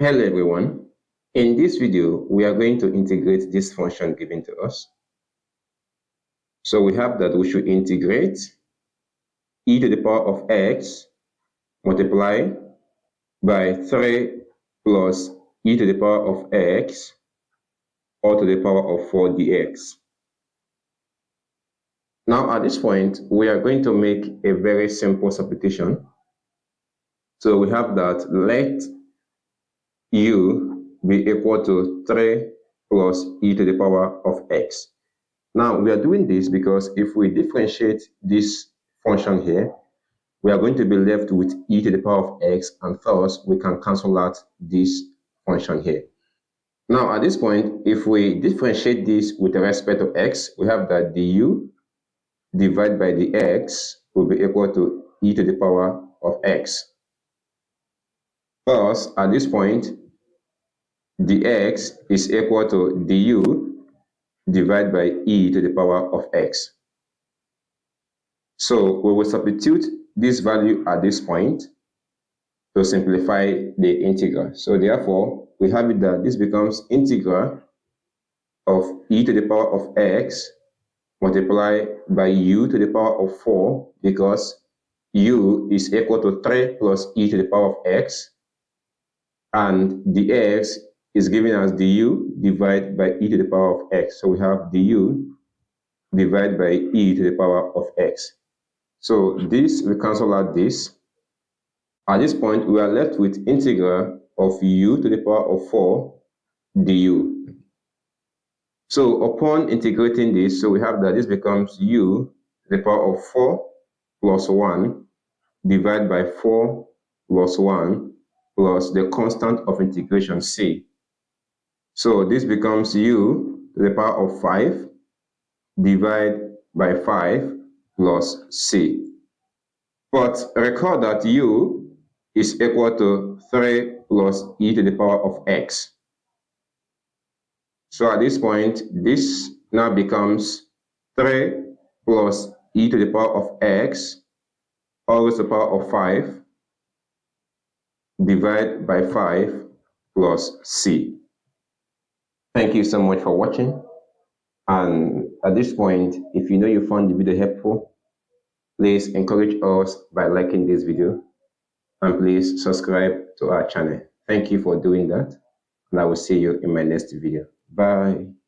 Hello everyone. In this video, we are going to integrate this function given to us. So we have that we should integrate e to the power of x multiplied by 3 plus e to the power of x all to the power of 4 dx. Now at this point, we are going to make a very simple substitution. So we have that let u be equal to 3 plus e to the power of x. Now, we are doing this because if we differentiate this function here, we are going to be left with e to the power of x, and thus we can cancel out this function here. Now, at this point, if we differentiate this with respect to x, we have that du divided by the x will be equal to e to the power of x. Thus, at this point, dx is equal to du divided by e to the power of x. So we will substitute this value at this point to simplify the integral. So therefore, we have it that this becomes integral of e to the power of x multiplied by u to the power of 4, because u is equal to 3 plus e to the power of x, and dx is given as du divided by e to the power of x. So we have du divided by e to the power of x. So this, we cancel out this. At this point, we are left with integral of u to the power of 4 du. So upon integrating this, so we have that this becomes u to the power of 4 plus 1 divided by 4 plus 1 plus the constant of integration c. So this becomes u to the power of 5 divided by 5 plus c. But recall that u is equal to 3 plus e to the power of x. So at this point, this now becomes 3 plus e to the power of x all to the power of 5 divided by 5 plus c. Thank you so much for watching. And at this point, if you know you found the video helpful, please encourage us by liking this video, and please subscribe to our channel. Thank you for doing that, and I will see you in my next video. Bye.